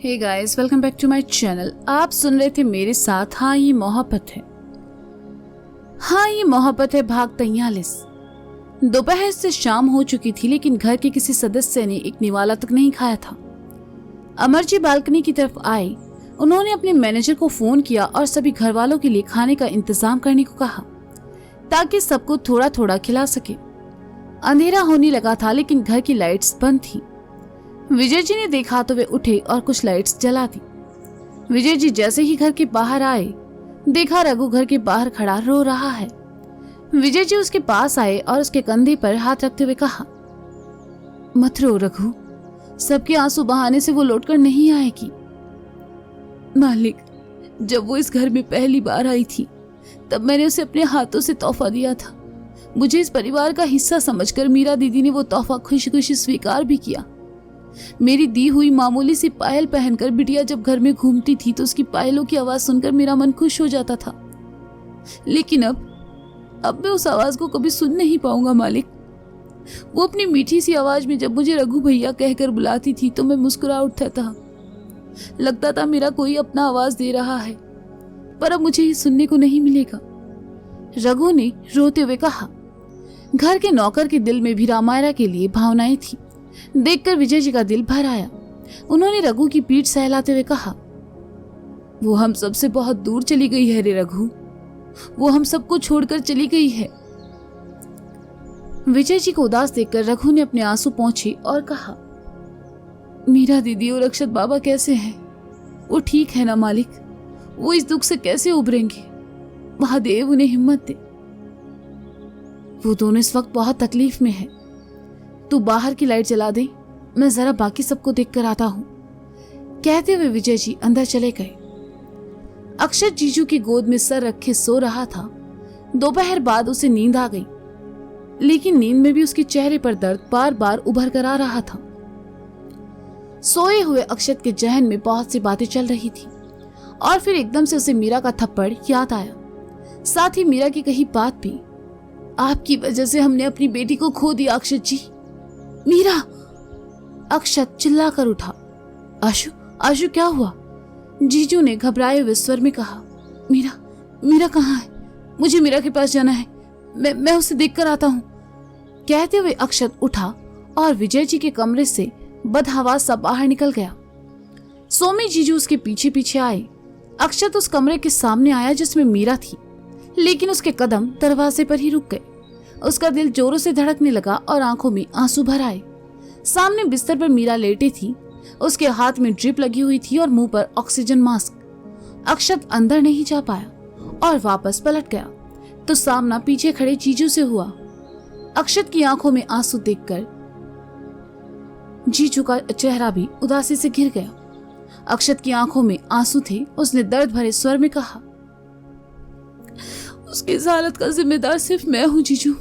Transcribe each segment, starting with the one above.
Hey guys, welcome back to my channel. आप सुन रहे थे मेरे साथ हाँ ये मोहब्बत है। हाँ ये मोहब्बत है भाग 43। दोपहर से शाम हो चुकी थी, लेकिन घर के किसी सदस्य ने एक निवाला तक नहीं खाया था। अमर जी बालकनी की तरफ आए। उन्होंने अपने मैनेजर को फोन किया और सभी घर वालों के लिए खाने का इंतजाम करने को कहा, ताकि सबको थोड़ा थोड़ा खिला सके। अंधेरा होने लगा था, लेकिन घर की लाइट्स बंद थी। विजय जी ने देखा तो वे उठे और कुछ लाइट्स जला दी। विजय जी जैसे ही घर के बाहर आए, देखा रघु घर के बाहर खड़ा रो रहा है। विजय जी उसके पास आए और उसके कंधे पर हाथ रखते हुए कहा, मत रो रघु, सबके आंसू बहाने से वो लौटकर नहीं आएगी। मालिक, जब वो इस घर में पहली बार आई थी, तब मैंने उसे अपने हाथों से तोहफा दिया था। मुझे इस परिवार का हिस्सा समझकर मीरा दीदी ने वो तोहफा खुशी खुशी स्वीकार भी किया। मेरी दी हुई मामूली सी पायल पहनकर बिटिया जब घर में घूमती थी तो उसकी पायलों की आवाज सुनकर मेरा मन खुश हो जाता था। लेकिन अब मैं उस आवाज को कभी सुन नहीं पाऊंगा मालिक। वो अपनी मीठी सी आवाज में जब मुझे रघु भैया कहकर बुलाती थी तो मैं मुस्कुरा उठता था। लगता था मेरा कोई अपना आवाज दे रहा है, पर अब मुझे ये सुनने को नहीं मिलेगा। रघु ने रोते हुए कहा। घर के नौकर के दिल में भी रामायरा के लिए भावनाएं थी। देखकर विजय जी का दिल भर आया। उन्होंने रघु की पीठ सहलाते हुए कहा, वो हम सबसे बहुत दूर चली गई है रे रघु, वो हम सबको छोड़कर चली गई है। विजय जी को उदास देखकर रघु ने अपने आंसू पोंछे और कहा, मीरा दीदी और अक्षत बाबा कैसे हैं? वो ठीक है ना मालिक? वो इस दुख से कैसे उभरेंगे? महादेव उन्हें हिम्मत दे। वो दोनों इस वक्त बहुत तकलीफ में है। तू बाहर की लाइट जला दे, मैं जरा बाकी सबको देखकर आता हूं। कहते हुए विजय जी अंदर चले गए। अक्षत जीजू की गोद में सर रखे सो रहा था। दोपहर बाद उसे नींद आ गई, लेकिन नींद में भी उसके चेहरे पर दर्द बार बार उभर कर आ रहा था। सोए हुए अक्षत के जहन में बहुत सी बातें चल रही थी और फिर एकदम से उसे मीरा का थप्पड़ याद आया, साथ ही मीरा की कही बात भी। आपकी वजह से हमने अपनी बेटी को खो दिया अक्षत जी। मीरा! अक्षत चिल्ला कर उठा। आशु, आशु क्या हुआ? जीजू ने घबराए हुए स्वर में कहा, मीरा कहाँ है? मुझे मीरा के पास जाना है, मैं उसे देखकर आता हूँ। कहते हुए अक्षत उठा और विजय जी के कमरे से बदहवास सा बाहर निकल गया। सोमी जीजू उसके पीछे पीछे आए। अक्षत उस कमरे के सामने आया जिसमें मीरा थी, लेकिन उसके कदम दरवाजे पर ही रुक गए। उसका दिल जोरों से धड़कने लगा और आंखों में आंसू भर आए। सामने बिस्तर पर मीरा लेटी थी। उसके हाथ में ड्रिप लगी हुई थी और मुंह पर ऑक्सीजन मास्क। अक्षत अंदर नहीं जा पाया और वापस पलट गया तो सामना पीछे खड़े जीजू से हुआ। अक्षत की आंखों में आंसू देखकर जीजू का चेहरा भी उदासी से घिर गया। अक्षत की आंखों में आंसू थे। उसने दर्द भरे स्वर में कहा, उसकी इस हालत का जिम्मेदार सिर्फ मैं हूं जीजू।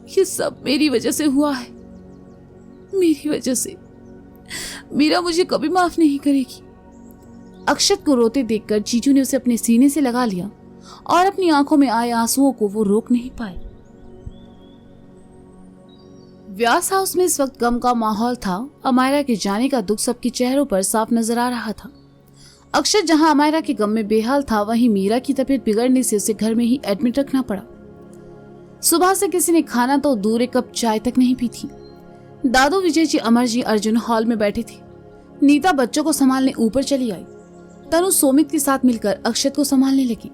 ये सब मेरी वजह से हुआ है, मेरी वजह से। मीरा मुझे कभी माफ नहीं करेगी। अक्षत को रोते देखकर जीजू ने उसे अपने सीने से लगा लिया और अपनी आंखों में आए आंसुओं को वो रोक नहीं पाए। व्यास हाउस में इस वक्त गम का माहौल था। अमायरा के जाने का दुख सबके चेहरों पर साफ नजर आ रहा था। अक्षत जहां अमायरा के गम में बेहाल था, वहीं मीरा की तबीयत बिगड़ने से उसे घर में ही एडमिट रखना पड़ा। सुबह से किसी ने खाना तो दूर एक कप चाय तक नहीं पी थी। दादू, विजय जी, अमर जी, अर्जुन हॉल में बैठे थे। नीता बच्चों को संभालने ऊपर चली आई। तनु सोमित के साथ मिलकर अक्षत को संभालने लगी।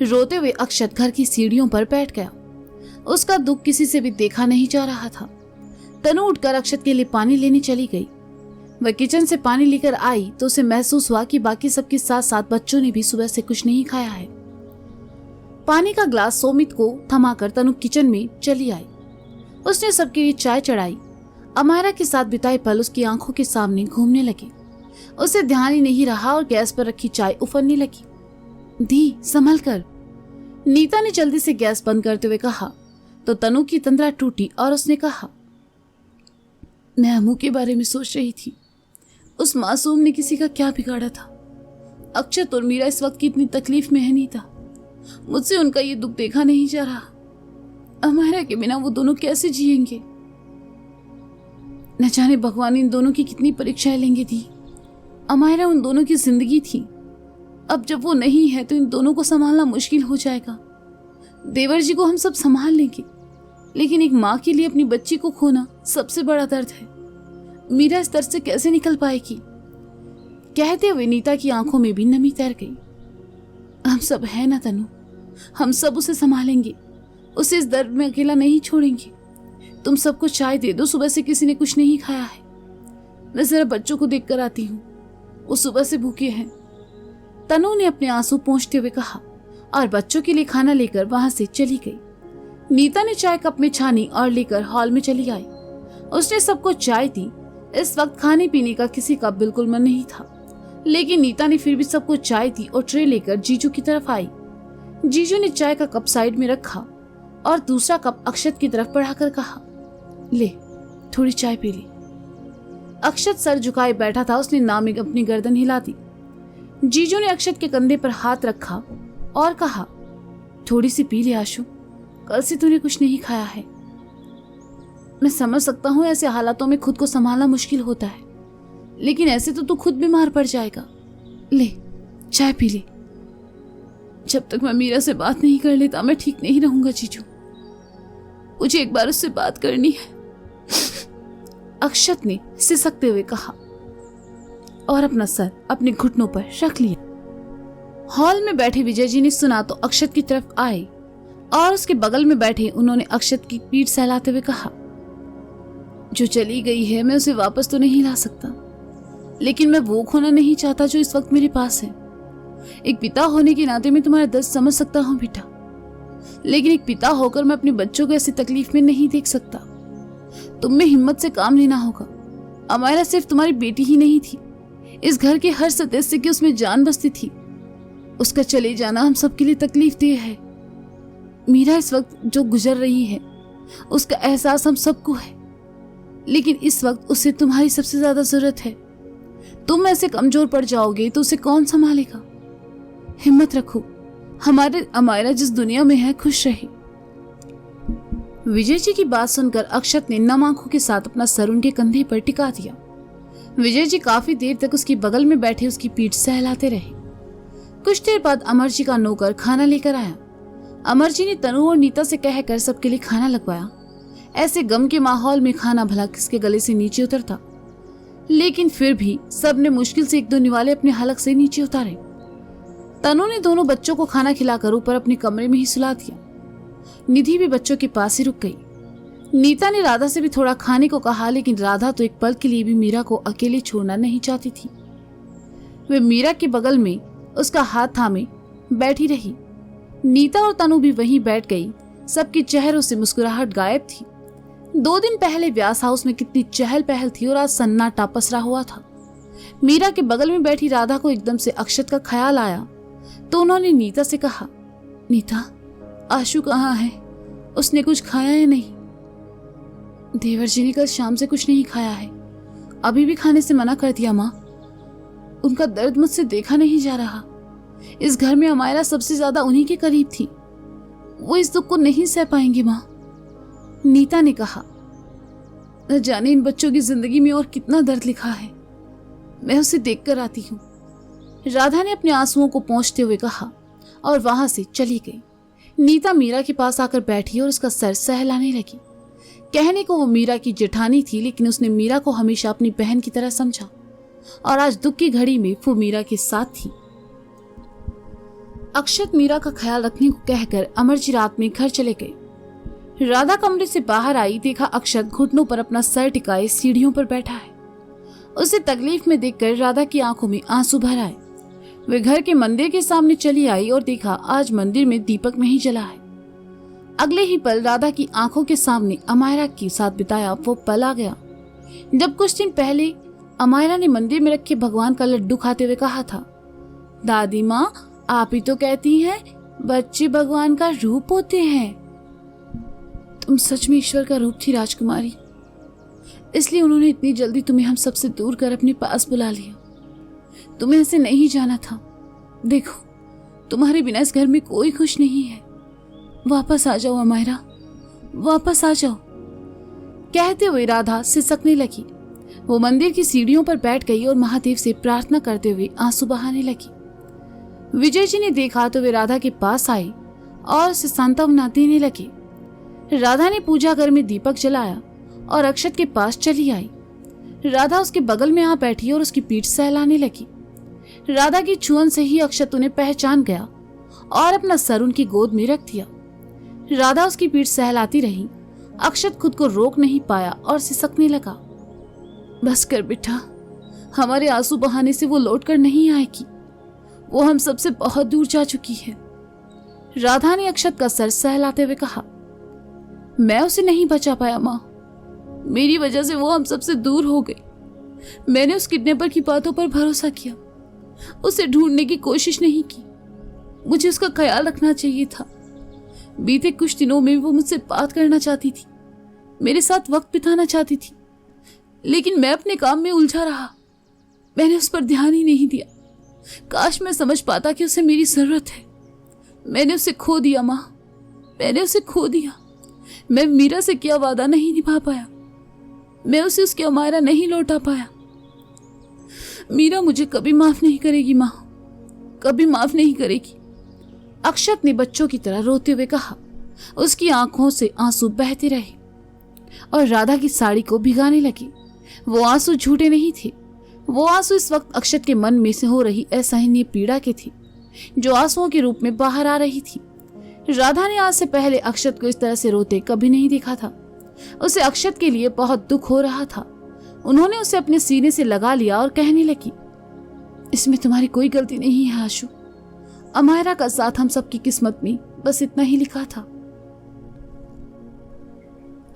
रोते हुए अक्षत घर की सीढ़ियों पर बैठ गया। उसका दुख किसी से भी देखा नहीं जा रहा था। तनु उठकर अक्षत के लिए पानी लेने चली गई। वह किचन से पानी लेकर आई तो उसे महसूस हुआ कि बाकी सबके साथ साथ बच्चों ने भी सुबह से कुछ नहीं खाया है। पानी का ग्लास सोमित को थमाकर तनु किचन में चली आई। उसने सबके लिए चाय चढ़ाई। अमायरा के साथ बिताए पल उसकी आंखों के सामने घूमने लगे। उसे ध्यान ही नहीं रहा और गैस पर रखी चाय उफरने लगी। दी, संभल कर। नीता ने जल्दी से गैस बंद करते हुए कहा तो तनु की तंद्रा टूटी और उसने कहा, मैं अम्मू के बारे में सोच रही थी। उस मासूम ने किसी का क्या बिगाड़ा था? अक्षत और मीरा इस वक्त की इतनी तकलीफ में है नीता। मुझसे उनका ये दुख देखा नहीं जा रहा। अमायरा के बिना वो दोनों कैसे जिएंगे? न जाने भगवान इन दोनों की कितनी परीक्षाएं लेंगे दी। अमायरा उन दोनों की जिंदगी थी। अब जब वो नहीं है तो इन दोनों को संभालना मुश्किल हो जाएगा। देवर जी को हम सब संभाल लेंगे, लेकिन एक माँ के लिए अपनी बच्ची को खोना सबसे बड़ा दर्द है। मीरा इस दर्द से कैसे निकल पाएगी? कहते हुए नीता की आंखों में भी नमी तैर गई। हम सब है ना तनु, हम सब उसे संभालेंगे, उसे इस दर्द में अकेला नहीं छोड़ेंगे। तुम सबको चाय दे दो, सुबह से किसी ने कुछ नहीं खाया है। मैं जरा बच्चों को देख कर आती हूँ, वो सुबह से भूखे हैं। तनु ने अपने आंसू पोंछते हुए कहा और बच्चों के लिए खाना लेकर वहां से चली गई। नीता ने चाय कप में छानी और लेकर हॉल में चली आई। उसने सबको चाय दी। इस वक्त खाने पीने का किसी का बिल्कुल मन नहीं था, लेकिन नीता ने फिर भी सबको चाय दी और ट्रे लेकर जीजू की तरफ आई। जीजू ने चाय का कप साइड में रखा और दूसरा कप अक्षत की तरफ बढ़ाकर कहा, ले थोड़ी चाय पी ले। अक्षत सर झुकाए बैठा था, उसने नाम अपनी गर्दन हिला दी। जीजू ने अक्षत के कंधे पर हाथ रखा और कहा, थोड़ी सी पी ले आशु, कल से तूने कुछ नहीं खाया है। मैं समझ सकता हूँ ऐसे हालातों में खुद को संभालना मुश्किल होता है, लेकिन ऐसे तो तू खुद बीमार पड़ जाएगा। ले चाय पी ले। जब तक मैं मीरा से बात नहीं कर लेता मैं ठीक नहीं रहूंगा जीजू, मुझे एक बार उससे बात करनी है, अक्षत ने सिसकते हुए कहा और अपना सर अपने घुटनों पर रख लिया। हॉल में बैठे विजय जी ने सुना तो अक्षत की तरफ आए और उसके बगल में बैठे उन्होंने अक्षत की पीठ सहलाते हुए कहा, जो चली गई है मैं उसे वापस तो नहीं ला सकता, लेकिन मैं वो खोना नहीं चाहता जो इस वक्त मेरे पास है। एक पिता होने के नाते मैं तुम्हारा दर्द समझ सकता हूँ बेटा, लेकिन एक पिता होकर मैं अपने बच्चों को ऐसी तकलीफ में नहीं देख सकता। तुम में हिम्मत से काम लेना होगा। अमायरा सिर्फ तुम्हारी बेटी ही नहीं थी, इस घर के हर सदस्य की उसमें जान बसती थी। उसका चले जाना हम सबके लिए तकलीफ देह है। मीरा इस वक्त जो गुजर रही है उसका एहसास हम सबको है, लेकिन इस वक्त उसे तुम्हारी सबसे ज्यादा जरूरत है। तुम ऐसे कमजोर पड़ जाओगे तो उसे कौन संभालेगा? हिम्मत रखो, हमारे अमायरा जिस दुनिया में है खुश रहे। विजय जी की बात सुनकर अक्षत ने नम आंखों के साथ अपना सर उनके कंधे पर टिका दिया। विजय जी काफी देर तक उसकी बगल में बैठे उसकी पीठ सहलाते रहे। कुछ देर बाद अमर जी का नौकर खाना लेकर आया। अमर जी ने तनु और नीता से कहकर सबके लिए खाना लगवाया। ऐसे गम के माहौल में खाना भला किसके गले से नीचे उतरता, लेकिन फिर भी सबने मुश्किल से एक दो निवाले अपने हलक से नीचे उतारे। तनु ने दोनों बच्चों को खाना खिलाकर ऊपर अपने कमरे में ही सुला दिया। निधि भी बच्चों के पास ही रुक गई। नीता ने राधा से भी थोड़ा खाने को कहा, लेकिन राधा तो एक पल के लिए भी मीरा को अकेले छोड़ना नहीं चाहती थी। वे मीरा के बगल में उसका हाथ थामे बैठी रही। नीता और तनु भी वहीं बैठ गई। सबके चेहरों से मुस्कुराहट गायब थी। 2 दिन पहले व्यास हाउस में कितनी चहल पहल थी और आज सन्नाटा पसरा हुआ था। मीरा के बगल में बैठी राधा को एकदम से अक्षत का ख्याल आया तो उन्होंने नीता से कहा, नीता आशु कहाँ है? उसने कुछ खाया या नहीं? देवर जी ने कल शाम से कुछ नहीं खाया है, अभी भी खाने से मना कर दिया माँ। उनका दर्द मुझसे देखा नहीं जा रहा। इस घर में अमायरा सबसे ज्यादा उन्हीं के करीब थी, वो इस दुख को नहीं सह पाएंगे माँ। नीता ने कहा, न जाने इन बच्चों की जिंदगी में और कितना दर्द लिखा है, मैं उसे देख कर आती हूँ। राधा ने अपने आंसुओं को पोंछते हुए कहा और वहां से चली गई। नीता मीरा के पास आकर बैठी और उसका सर सहलाने लगी। कहने को वो मीरा की जेठानी थी, लेकिन उसने मीरा को हमेशा अपनी बहन की तरह समझा और आज दुख की घड़ी में वो मीरा के साथ थी। अक्षत मीरा का ख्याल रखने को कहकर अमरजी रात में घर चले गए। राधा कमरे से बाहर आई, देखा अक्षत घुटनों पर अपना सर टिकाए सीढ़ियों पर बैठा है। उसे तकलीफ में देखकर राधा की आंखों में आंसू भर आए। वे घर के मंदिर के सामने चली आई और देखा आज मंदिर में दीपक नहीं जला है। अगले ही पल राधा की आंखों के सामने अमायरा के साथ बिताया वो पल आ गया जब कुछ दिन पहले अमायरा ने मंदिर में रखे भगवान का लड्डू खाते हुए कहा था, दादी माँ आप ही तो कहती हैं बच्चे भगवान का रूप होते हैं। तुम सच में ईश्वर का रूप थी राजकुमारी, इसलिए उन्होंने इतनी जल्दी तुम्हें हम सबसे दूर कर अपने पास बुला लिया। तुम्हें ऐसे नहीं जाना था। देखो तुम्हारे बिना इस घर में कोई खुश नहीं है। वापस आ जाओ अमायरा, वापस आ जाओ। कहते हुए राधा सिसकने लगी। वो मंदिर की सीढ़ियों पर बैठ गई और महादेव से प्रार्थना करते हुए आंसू बहाने लगी। विजय जी ने देखा तो वे राधा के पास आई और उसे सांत्वना देने लगे। राधा ने पूजा घर में दीपक जलाया और अक्षत के पास चली आई। राधा उसके बगल में आ बैठी और उसकी पीठ सहलाने लगी। राधा की छुअन से ही अक्षत उन्हें पहचान गया और अपना सर उनकी गोद में रख दिया। राधा उसकी पीठ सहलाती रही। अक्षत खुद को रोक नहीं पाया और सिसकने लगा। बस कर बेटा, हमारे आंसू बहाने से वो लौट कर नहीं आएगी। वो हम सबसे बहुत दूर जा चुकी है। राधा ने अक्षत का सर सहलाते हुए कहा, मैं उसे नहीं बचा पाया माँ। मेरी वजह से वो हम सबसे दूर हो गई। मैंने उस किडनैपर की बातों पर भरोसा किया, उसे ढूंढने की कोशिश नहीं की। मुझे उसका ख्याल रखना चाहिए था। बीते कुछ दिनों में वो मुझसे बात करना चाहती थी, मेरे साथ वक्त बिताना चाहती थी, लेकिन मैं अपने काम में उलझा रहा। मैंने उस पर ध्यान ही नहीं दिया। काश मैं समझ पाता कि उसे मेरी जरूरत है। मैंने उसे खो दिया माँ, मैंने उसे खो दिया। मैं मीरा से किया वादा नहीं निभा पाया। मैं उसे उसकी अमायरा नहीं लौटा पाया। मीरा मुझे कभी माफ नहीं करेगी माँ, कभी माफ नहीं करेगी। अक्षत ने बच्चों की तरह रोते हुए कहा। उसकी आंखों से आंसू बहते रहे और राधा की साड़ी को भिगाने लगी। वो आंसू झूठे नहीं थे। वो आंसू इस वक्त अक्षत के मन में से हो रही असहनीय पीड़ा के थे, जो आंसुओं के रूप में बाहर आ रही थी। राधा ने आज से पहले अक्षत को इस तरह से रोते कभी नहीं देखा था। उसे अक्षत के लिए बहुत दुख हो रहा था। उन्होंने उसे अपने सीने से लगा लिया और कहने लगी, इसमें तुम्हारी कोई गलती नहीं है आशु। अमायरा का साथ हम सबकी किस्मत में बस इतना ही लिखा था।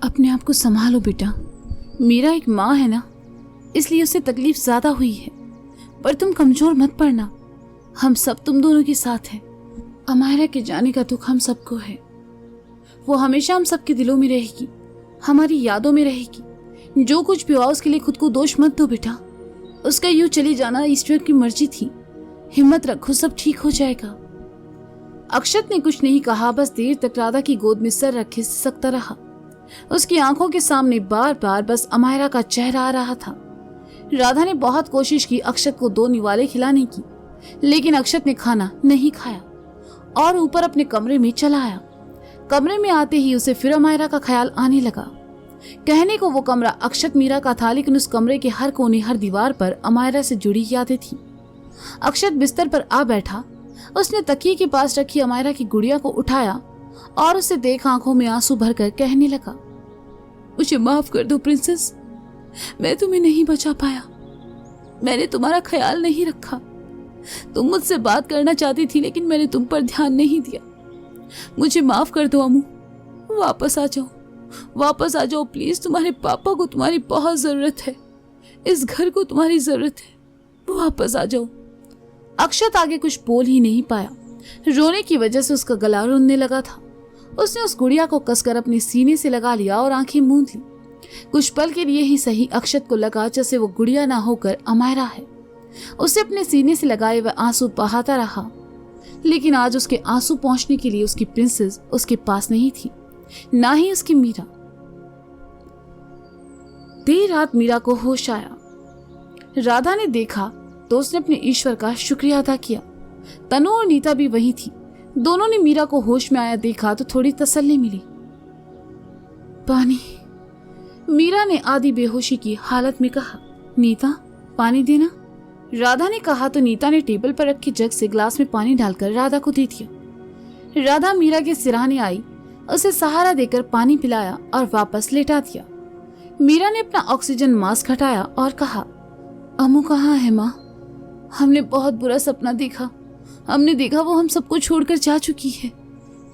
अपने आप को संभालो बेटा। मीरा एक माँ है ना, इसलिए उसे तकलीफ ज्यादा हुई है, पर तुम कमजोर मत पड़ना। हम सब तुम दोनों के साथ हैं। अमायरा के जाने का दुख हम सबको है। वो हमेशा हम सबके दिलों में रहेगी, हमारी यादों में रहेगी। जो कुछ भी हुआ उसके लिए खुद को दोष मत दो बेटा। उसका यूं चली जाना ईश्वर की मर्जी थी। हिम्मत रखो, सब ठीक हो जाएगा। अक्षत ने कुछ नहीं कहा, बस देर तक राधा की गोद में सर रखे सिसकता रहा। उसकी आंखों के सामने बार बार बस अमायरा का चेहरा आ रहा था। राधा ने बहुत कोशिश की अक्षत को 2 निवाले खिलाने की, लेकिन अक्षत ने खाना नहीं खाया और ऊपर अपने कमरे में चला आया। कमरे में आते ही उसे फिर अमायरा का ख्याल आने लगा। कहने को वो कमरा अक्षत मीरा का था, लेकिन उस कमरे के हर कोने हर दीवार पर अमायरा से जुड़ी यादें थी। अक्षत बिस्तर पर आ बैठा। उसने तकिए के पास रखी अमायरा की गुड़िया को उठाया और उसे देख आंखों में आंसू भरकर कहने लगा, मुझे माफ कर दो प्रिंसेस, मैं तुम्हें नहीं बचा पाया। मैंने तुम्हारा ख्याल नहीं रखा। तुम मुझसे बात करना चाहती थी, लेकिन मैंने तुम पर ध्यान नहीं दिया। मुझे माफ कर दो अमू। वापस आ जाओ, वापस आ जाओ प्लीज। तुम्हारे पापा को तुम्हारी बहुत जरूरत है। इस घर को तुम्हारी जरूरत है। वापस आ जाओ। अक्षत आगे कुछ बोल ही नहीं पाया। रोने की वजह से उसका गला रुनने लगा था। उसने उस गुड़िया को कसकर अपने सीने से लगा लिया और आंखें मूंद ली। कुछ पल के लिए ही सही अक्षत को लगा जैसे वो गुड़िया ना होकर अमायरा है। उसे अपने सीने से लगाए वह आंसू बहाता रहा, लेकिन आज उसके आंसू पहुंचने के लिए उसकी प्रिंसेस उसके पास नहीं थी, ना ही उसकी मीरा। देर रात मीरा को होश आया। राधा ने देखा तो उसने अपने ईश्वर का शुक्रिया अदा किया। तनु और नीता भी वहीं थी। दोनों ने मीरा को होश में आया देखा तो थोड़ी तसल्ली मिली। पानी, मीरा ने आधी बेहोशी की हालत में कहा। नीता, पानी देना। राधा ने कहा तो नीता ने टेबल पर रखे जग से ग्लास में पानी डालकर राधा को दे दिया। राधा मीरा के सिरहाने आई, उसे सहारा देकर पानी पिलाया और वापस लेटा दिया। मीरा ने अपना ऑक्सीजन मास्क हटाया और कहा, अमू कहाँ है माँ? हमने बहुत बुरा सपना देखा। हमने देखा वो हम सबको छोड़कर जा चुकी है।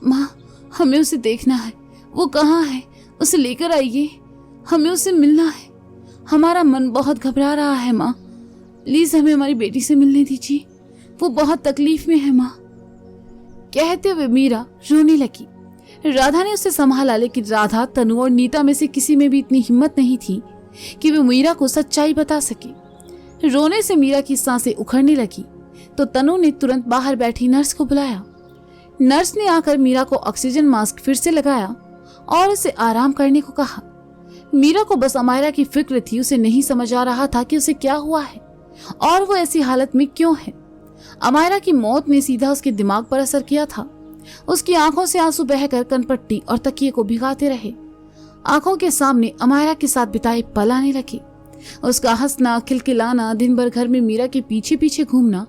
माँ, हमें उसे देखना है। वो कहाँ है? उसे लेकर आइए, हमें उससे मिलना है। हमारा मन बहुत घबरा रहा है माँ, प्लीज हमें हमारी बेटी से मिलने दीजिए। वो बहुत तकलीफ में है माँ। कहते हुए मीरा रोने लगी। राधा ने उसे संभाला, लेकिन राधा, तनु और नीता में से किसी में भी इतनी हिम्मत नहीं थी कि वे मीरा को सच्चाई बता सके। रोने से मीरा की सांसें उखड़ने लगी तो तनु ने तुरंत बाहर बैठी नर्स को बुलाया। नर्स ने आकर मीरा को ऑक्सीजन मास्क फिर से लगाया और उसे आराम करने को कहा। मीरा को बस अमायरा की फिक्र थी। उसे नहीं समझ आ रहा था कि उसे क्या हुआ है और वो ऐसी हालत में क्यों है। अमायरा की मौत ने सीधा उसके दिमाग पर असर किया था। उसकी आंखों से आंसू बहकर कनपट्टी और तकिए को भिगाते रहे। आंखों के सामने अमायरा के साथ बिताए पल आने लगे। उसका हंसना, खिलखिलाना, दिन भर घर में मीरा के पीछे पीछे घूमना,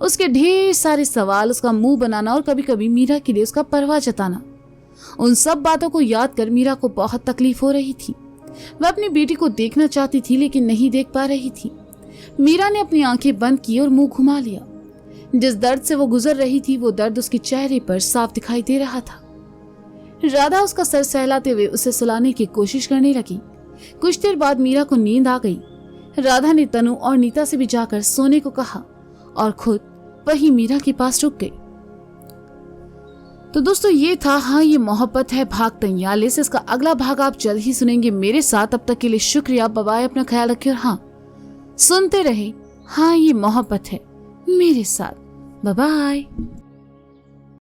उसके ढेर सारे सवाल, उसका मुंह बनाना और कभी कभी मीरा के लिए उसका परवाह जताना, उन सब बातों को याद कर मीरा को बहुत तकलीफ हो रही थी। वह अपनी बेटी को देखना चाहती थी लेकिन नहीं देख पा रही थी। मीरा ने अपनी आंखें बंद की और मुंह घुमा लिया। जिस दर्द से वो गुजर रही थी वो दर्द उसके चेहरे पर साफ दिखाई दे रहा था। राधा उसका सर सहलाते हुए उसे सुलाने की कोशिश करने लगी। कुछ देर बाद मीरा को नींद आ गई। राधा ने तनु और नीता से भी जाकर सोने को कहा और खुद वही मीरा के पास रुक गई। तो दोस्तों ये था हाँ ये मोहब्बत है भाग 43। इसका अगला भाग आप जल्द ही सुनेंगे मेरे साथ। तब तक के लिए शुक्रिया। Bye bye. अपना ख्याल रखिए और हाँ सुनते रहे हाँ ये मोहब्बत है मेरे साथ। Bye bye.